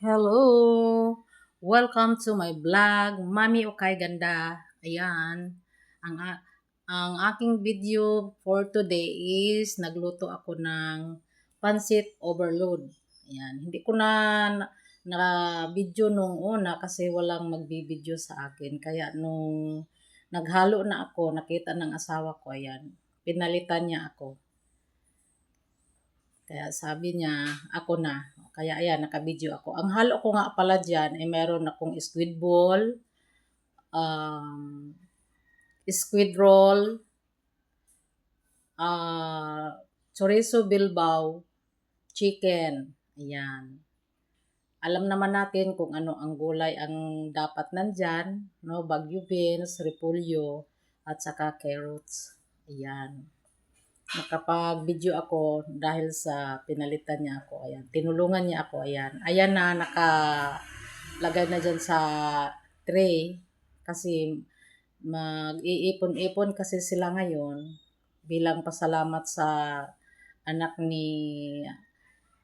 Hello! Welcome to my vlog, Mami Okay Ganda. Ayan, ang, ang aking video for today is nagluto ako ng pancit overload. Ayan, hindi ko na video nung una kasi walang magbibideo sa akin. Kaya nung naghalo na ako, nakita ng asawa ko, ayan, pinalitan niya ako. Kaya sabi niya, ako na. Kaya ayan, naka-video ako. Ang halo ko nga pala dyan, ay meron akong squid ball, um, squid roll, uh, chorizo bilbao, chicken. Ayan. Alam naman natin kung ano ang gulay ang dapat nandyan, no? Baguio beans, repolyo, at saka carrots. Ayan. Nakapag-video ako dahil sa pinalitan niya ako. Ayan. Tinulungan niya ako. Ayan. Ayan na, nakalagay na dyan sa tray. Kasi mag-iipon-ipon kasi sila ngayon bilang pasalamat sa anak ni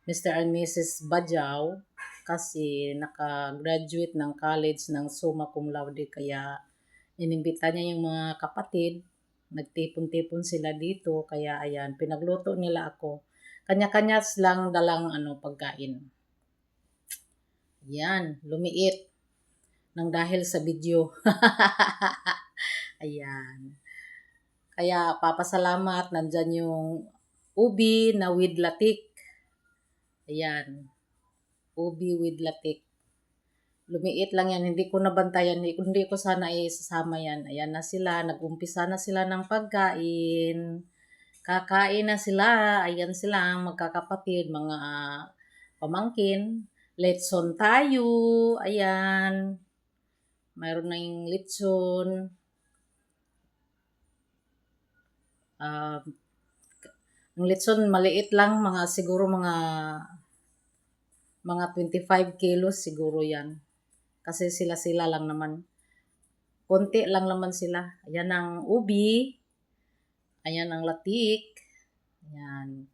Mr. and Mrs. Bajaw kasi naka-graduate ng college ng summa cum laude, kaya inimbita niya yung mga kapatid. Nagtipon-tipon sila dito, kaya ayan, pinagluto nila ako. Kanya-kanya silang dalang pagkain. Yan, lumiit nang dahil sa video. Ayan. Kaya papasalamat, nandyan yung ubi na with latik. Ayan, ubi with latik. Lumiit lang yan, hindi ko nabantayan, hindi ko sana isasama yan. Ayan na sila, nag-umpisa na sila ng pagkain. Kakain na sila, ayan sila, magkakapatid, mga pamangkin. Letson tayo, ayan. Mayroon na yung litson. Ang litson maliit lang, siguro mga 25 kilos siguro yan. Kasi sila lang naman. Konti lang naman sila. Ayan ang ubi. Ayan ang latik. Ayan.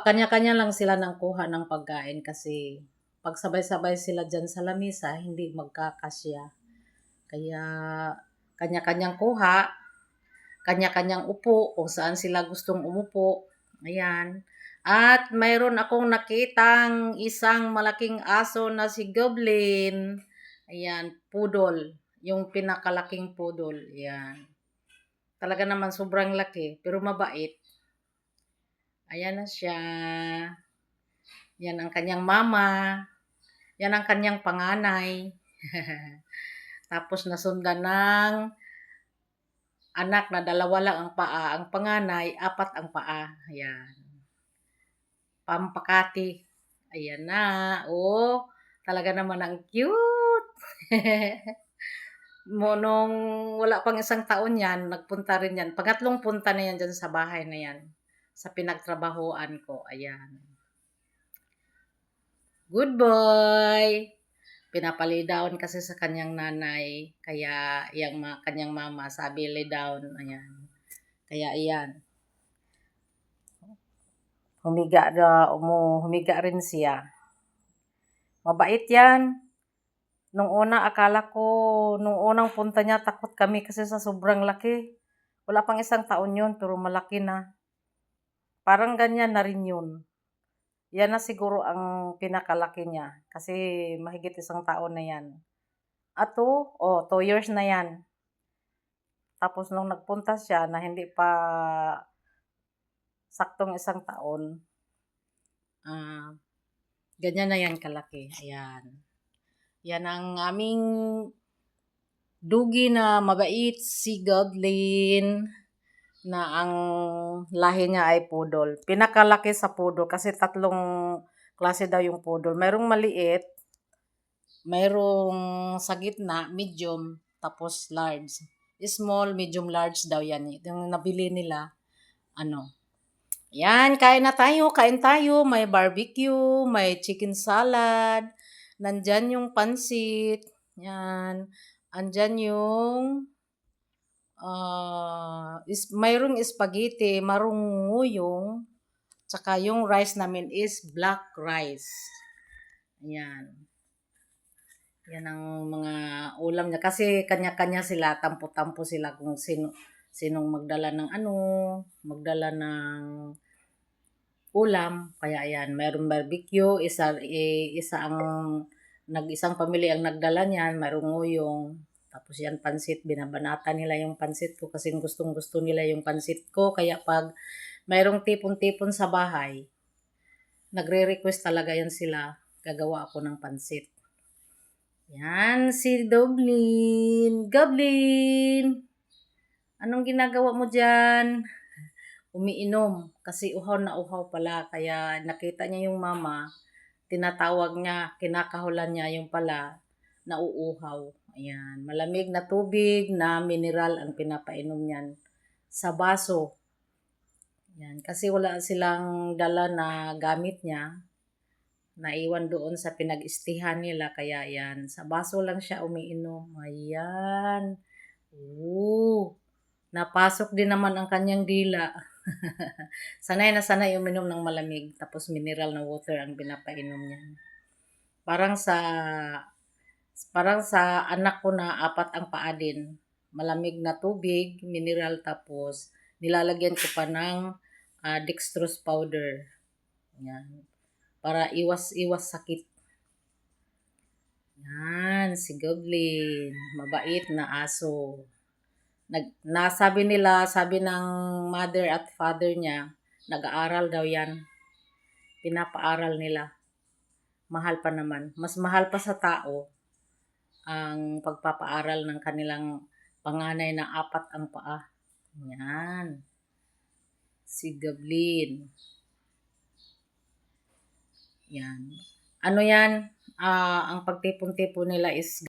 Kanya-kanya lang sila ng kuha ng pagkain kasi pag sabay-sabay sila dyan sa lamisa, hindi magkakasya. Kaya kanya-kanyang kuha, kanya-kanyang upo kung saan sila gustong umupo. Ayan. At mayroon akong nakitang isang malaking aso na si Goblin. Ayan, poodle. Yung pinakalaking poodle. Ayan. Talaga naman sobrang laki, pero mabait. Ayan na siya. Yan ang kanyang mama. Yan ang kanyang panganay. Tapos nasundan ng anak na dalawa lang ang paa. Ang panganay, 4 ang paa. Ayan. Pampakati. Ayan na. Oh, talaga naman ang cute. Nung wala pang 1 taon yan, nagpunta rin yan. Pangatlong punta na yan dyan sa bahay na yan. Sa pinagtrabahoan ko. Ayan. Good boy! Pinapalay down kasi sa kanyang nanay. Kaya yung kanyang mama sabi lay down. Ayan. Kaya ayan. Humiga rin siya. Mabait yan. Nung unang punta niya, takot kami kasi sa sobrang laki. Wala pang 1 taon yun, pero malaki na. Parang ganyan na rin yun. Yan na siguro ang pinakalaki niya. Kasi mahigit 1 taon na yan. At 2 years na yan. Tapos nung nagpunta siya na hindi pa saktong 1 taon, ganyan na yan kalaki. Ayan. Yan ang aming dugi na mabait, si Godlin, na ang lahi niya ay poodle. Pinakalaki sa poodle kasi 3 klase daw yung poodle. Mayroong maliit, mayroong sa gitna, medium, tapos large. Small, medium, large daw yan. Yung nabili nila, Yan, kain tayo. May barbecue, may chicken salad, nandyan yung pansit, yan. Andyan yung mayroong spaghetti, marungo yung, tsaka yung rice namin is black rice. Ayan. Yan ang mga ulam niya. Kasi kanya-kanya sila, tampo-tampo sila kung sinong magdala ng magdala ng ulam. Kaya ayan, mayroong barbecue, isa ang isang pamilya ang nagdala niyan, mayroong nguyong. Tapos yan pansit, binabanata nila yung pansit ko kasi gustong-gusto nila yung pansit ko. Kaya pag mayroong tipon-tipon sa bahay, nagre-request talaga yan sila. Gagawa ako ng pansit. Yan, si Doblin. Goblin! Anong ginagawa mo dyan? Umiinom. Kasi uhaw na uhaw pala. Kaya nakita niya yung mama, tinatawag niya, kinakahulan niya yung pala, nauuhaw. Ayan, malamig na tubig na mineral ang pinapainom niyan sa baso. Ayan, kasi wala silang dala na gamit niya. Naiwan doon sa pinag-istihan nila. Kaya yan, sa baso lang siya umiinom. Ayan. Oo. Napasok din naman ang kanyang dila. Sanay na sanay uminom ng malamig. Tapos mineral na water ang pinapainom niya. Parang sa parang sa anak ko na 4 ang paa din. Malamig na tubig, mineral, tapos nilalagyan ko pa ng dextrose powder. Yan. Para iwas-iwas sakit. Yan, si Goblin. Mabait na aso. Sabi ng mother at father niya, nag-aaral daw yan. Pinapaaral nila. Mahal pa naman. Mas mahal pa sa tao ang pagpapaaral ng kanilang panganay na 4 ang paa. Yan. Si Goblin. Yan. Ano yan? Ang pagtipon-tipon nila is